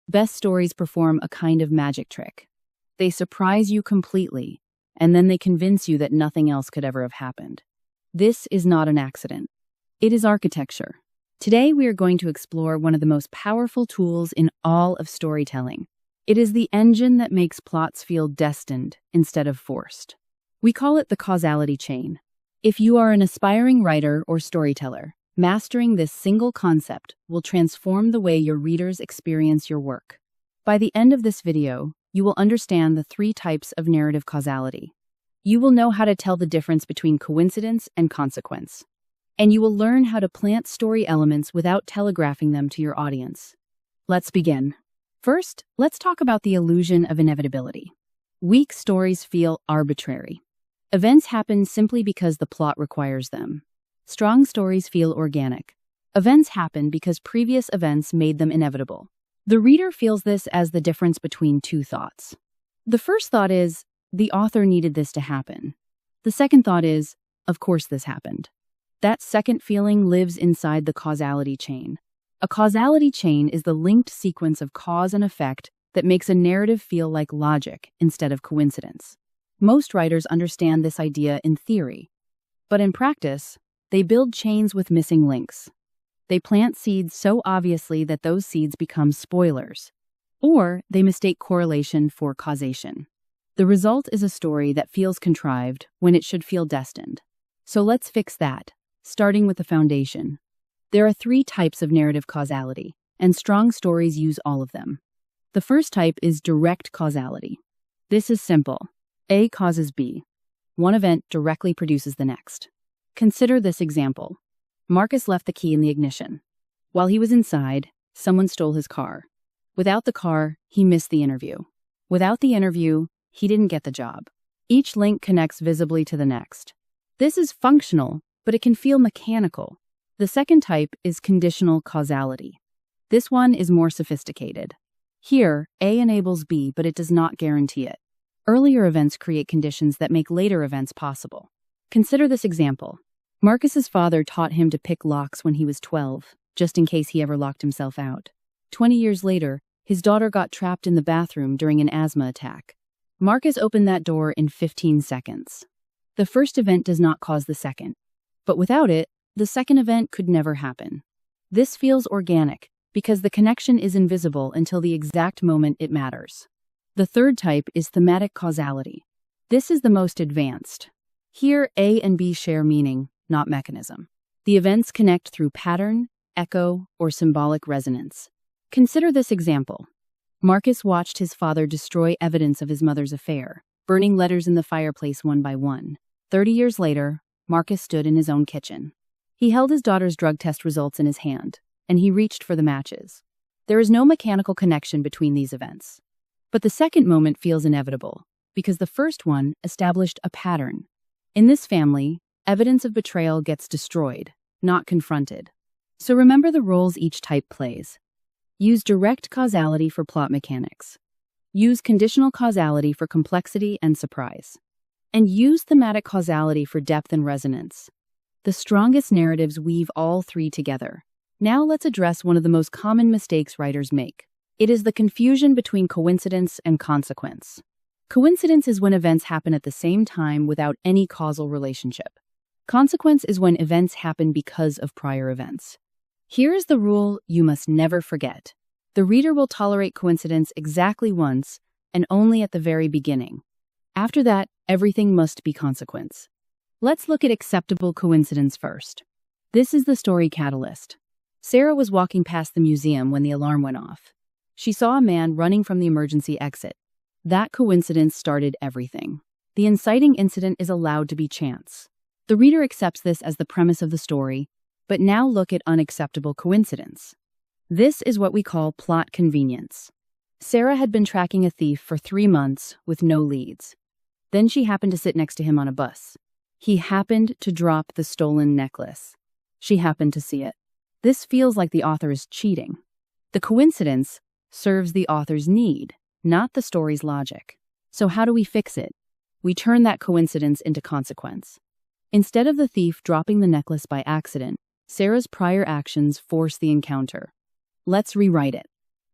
Best stories perform a kind of magic trick. They surprise you completely, and then they convince you that nothing else could ever have happened. This is not an accident. It is architecture. Today we are going to explore one of the most powerful tools in all of storytelling. It is the engine that makes plots feel destined instead of forced. We call it the causality chain. If you are an aspiring writer or storyteller, mastering this single concept will transform the way your readers experience your work. By the end of this video, you will understand the 3 types of narrative causality. You will know how to tell the difference between coincidence and consequence. And you will learn how to plant story elements without telegraphing them to your audience. Let's begin. First, let's talk about the illusion of inevitability. Weak stories feel arbitrary. Events happen simply because the plot requires them. Strong stories feel organic. Events happen because previous events made them inevitable. The reader feels this as the difference between 2 thoughts. The first thought is, the author needed this to happen. The second thought is, of course this happened. That second feeling lives inside the causality chain. A causality chain is the linked sequence of cause and effect that makes a narrative feel like logic instead of coincidence. Most writers understand this idea in theory, but in practice, they build chains with missing links. They plant seeds so obviously that those seeds become spoilers, or they mistake correlation for causation. The result is a story that feels contrived when it should feel destined. So let's fix that, starting with the foundation. There are 3 types of narrative causality, and strong stories use all of them. The first type is direct causality. This is simple. A causes B. One event directly produces the next. Consider this example. Marcus left the key in the ignition. While he was inside, someone stole his car. Without the car, he missed the interview. Without the interview, he didn't get the job. Each link connects visibly to the next. This is functional, but it can feel mechanical. The second type is conditional causality. This one is more sophisticated. Here, A enables B, but it does not guarantee it. Earlier events create conditions that make later events possible. Consider this example. Marcus's father taught him to pick locks when he was 12, just in case he ever locked himself out. 20 years later, his daughter got trapped in the bathroom during an asthma attack. Marcus opened that door in 15 seconds. The first event does not cause the second, but without it, the second event could never happen. This feels organic because the connection is invisible until the exact moment it matters. The third type is thematic causality. This is the most advanced. Here, A and B share meaning, not mechanism. The events connect through pattern, echo, or symbolic resonance. Consider this example. Marcus watched his father destroy evidence of his mother's affair, burning letters in the fireplace one by one. 30 years later, Marcus stood in his own kitchen. He held his daughter's drug test results in his hand, and he reached for the matches. There is no mechanical connection between these events. But the second moment feels inevitable, because the first one established a pattern. In this family, evidence of betrayal gets destroyed, not confronted. So remember the roles each type plays. Use direct causality for plot mechanics. Use conditional causality for complexity and surprise. And use thematic causality for depth and resonance. The strongest narratives weave all 3 together. Now let's address one of the most common mistakes writers make. It is the confusion between coincidence and consequence. Coincidence is when events happen at the same time without any causal relationship. Consequence is when events happen because of prior events. Here is the rule you must never forget. The reader will tolerate coincidence exactly once and only at the very beginning. After that, everything must be consequence. Let's look at acceptable coincidence first. This is the story catalyst. Sarah was walking past the museum when the alarm went off. She saw a man running from the emergency exit. That coincidence started everything. The inciting incident is allowed to be chance. The reader accepts this as the premise of the story, but now look at unacceptable coincidence. This is what we call plot convenience. Sarah had been tracking a thief for 3 months with no leads. Then she happened to sit next to him on a bus. He happened to drop the stolen necklace. She happened to see it. This feels like the author is cheating. The coincidence serves the author's need, not the story's logic. So how do we fix it? We turn that coincidence into consequence. Instead of the thief dropping the necklace by accident, Sarah's prior actions force the encounter. Let's rewrite it.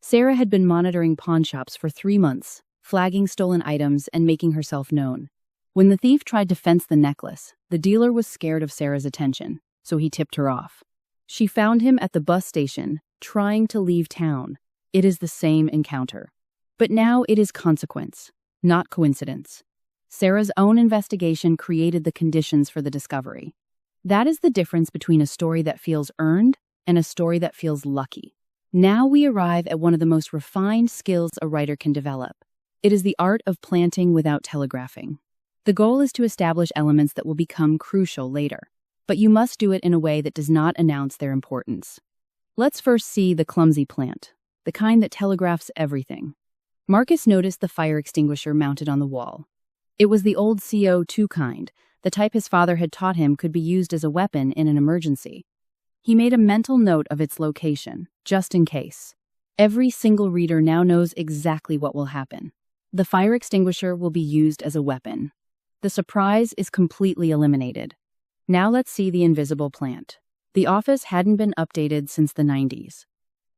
Sarah had been monitoring pawn shops for 3 months, flagging stolen items and making herself known. When the thief tried to fence the necklace, the dealer was scared of Sarah's attention, so he tipped her off. She found him at the bus station, trying to leave town. It is the same encounter. But now it is consequence, not coincidence. Sarah's own investigation created the conditions for the discovery. That is the difference between a story that feels earned and a story that feels lucky. Now we arrive at one of the most refined skills a writer can develop. It is the art of planting without telegraphing. The goal is to establish elements that will become crucial later, but you must do it in a way that does not announce their importance. Let's first see the clumsy plant, the kind that telegraphs everything. Marcus noticed the fire extinguisher mounted on the wall. It was the old CO2 kind, the type his father had taught him could be used as a weapon in an emergency. He made a mental note of its location, just in case. Every single reader now knows exactly what will happen. The fire extinguisher will be used as a weapon. The surprise is completely eliminated. Now let's see the invisible plant. The office hadn't been updated since the 90s.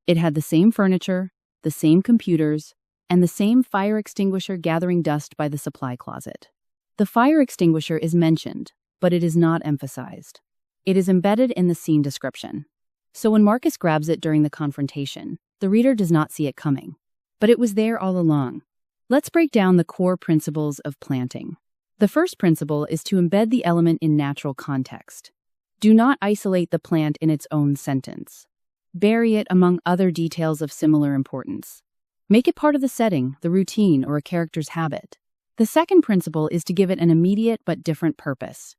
It had the same furniture, the same computers, and the same fire extinguisher gathering dust by the supply closet. The fire extinguisher is mentioned, but it is not emphasized. It is embedded in the scene description. So when Marcus grabs it during the confrontation, the reader does not see it coming. But it was there all along. Let's break down the core principles of planting. The first principle is to embed the element in natural context. Do not isolate the plant in its own sentence. Bury it among other details of similar importance. Make it part of the setting, the routine, or a character's habit. The second principle is to give it an immediate but different purpose.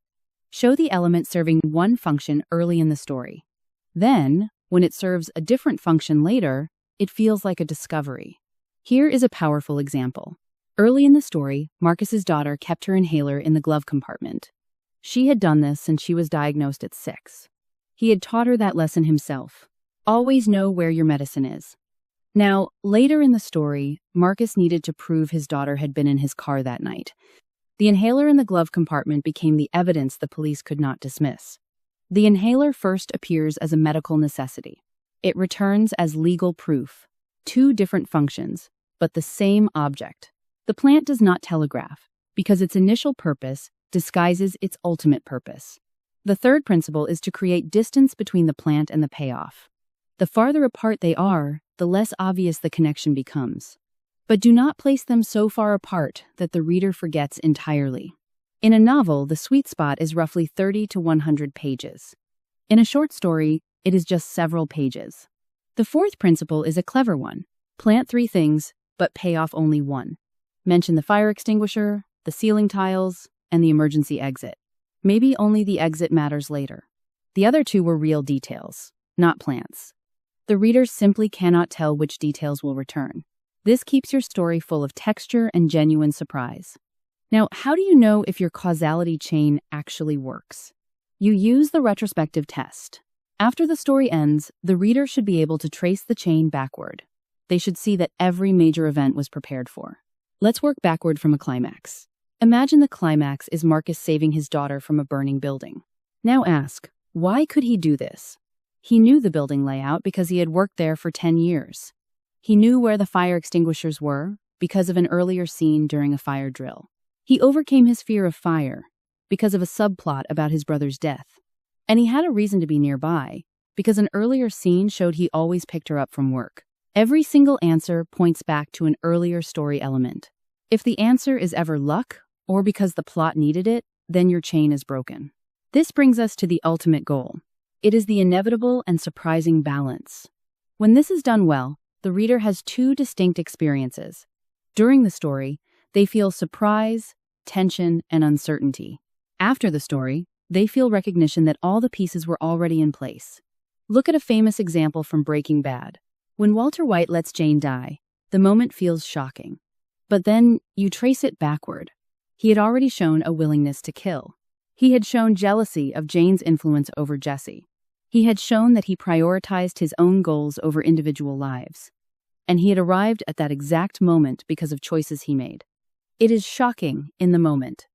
Show the element serving one function early in the story. Then, when it serves a different function later, it feels like a discovery. Here is a powerful example. Early in the story, Marcus's daughter kept her inhaler in the glove compartment. She had done this since she was diagnosed at 6. He had taught her that lesson himself. Always know where your medicine is. Now, later in the story, Marcus needed to prove his daughter had been in his car that night. The inhaler in the glove compartment became the evidence the police could not dismiss. The inhaler first appears as a medical necessity. It returns as legal proof. 2 different functions, but the same object. The plant does not telegraph, because its initial purpose disguises its ultimate purpose. The third principle is to create distance between the plant and the payoff. The farther apart they are, the less obvious the connection becomes. But do not place them so far apart that the reader forgets entirely. In a novel, the sweet spot is roughly 30 to 100 pages. In a short story, it is just several pages. The fourth principle is a clever one. Plant 3 things, but pay off only 1. Mention the fire extinguisher, the ceiling tiles, and the emergency exit. Maybe only the exit matters later. The other 2 were real details, not plants. The reader simply cannot tell which details will return. This keeps your story full of texture and genuine surprise. Now, how do you know if your causality chain actually works? You use the retrospective test. After the story ends, the reader should be able to trace the chain backward. They should see that every major event was prepared for. Let's work backward from a climax. Imagine the climax is Marcus saving his daughter from a burning building. Now ask, why could he do this? He knew the building layout because he had worked there for 10 years. He knew where the fire extinguishers were because of an earlier scene during a fire drill. He overcame his fear of fire because of a subplot about his brother's death. And he had a reason to be nearby because an earlier scene showed he always picked her up from work. Every single answer points back to an earlier story element. If the answer is ever luck or because the plot needed it, then your chain is broken. This brings us to the ultimate goal. It is the inevitable and surprising balance. When this is done well, the reader has 2 distinct experiences. During the story, they feel surprise, tension, and uncertainty. After the story, they feel recognition that all the pieces were already in place. Look at a famous example from Breaking Bad. When Walter White lets Jane die, the moment feels shocking. But then you trace it backward. He had already shown a willingness to kill. He had shown jealousy of Jane's influence over Jesse. He had shown that he prioritized his own goals over individual lives. And he had arrived at that exact moment because of choices he made. It is shocking in the moment.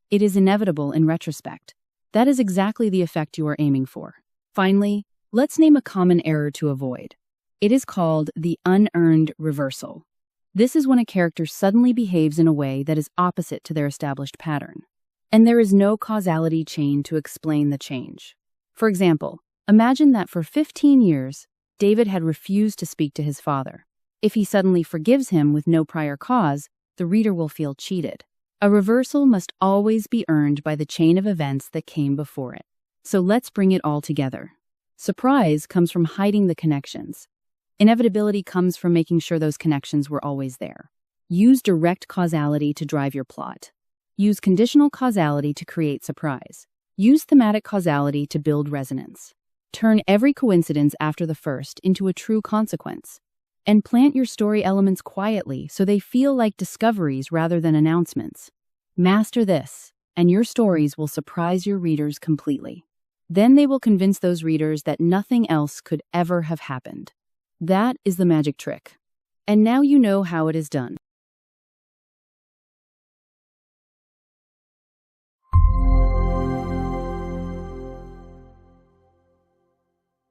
It is inevitable in retrospect. That is exactly the effect you are aiming for. Finally, let's name a common error to avoid. It is called the unearned reversal. This is when a character suddenly behaves in a way that is opposite to their established pattern. And there is no causality chain to explain the change. For example, imagine that for 15 years, David had refused to speak to his father. If he suddenly forgives him with no prior cause, the reader will feel cheated. A reversal must always be earned by the chain of events that came before it. So let's bring it all together. Surprise comes from hiding the connections. Inevitability comes from making sure those connections were always there. Use direct causality to drive your plot. Use conditional causality to create surprise. Use thematic causality to build resonance. Turn every coincidence after the first into a true consequence. And plant your story elements quietly so they feel like discoveries rather than announcements. Master this, and your stories will surprise your readers completely. Then they will convince those readers that nothing else could ever have happened. That is the magic trick. And now you know how it is done.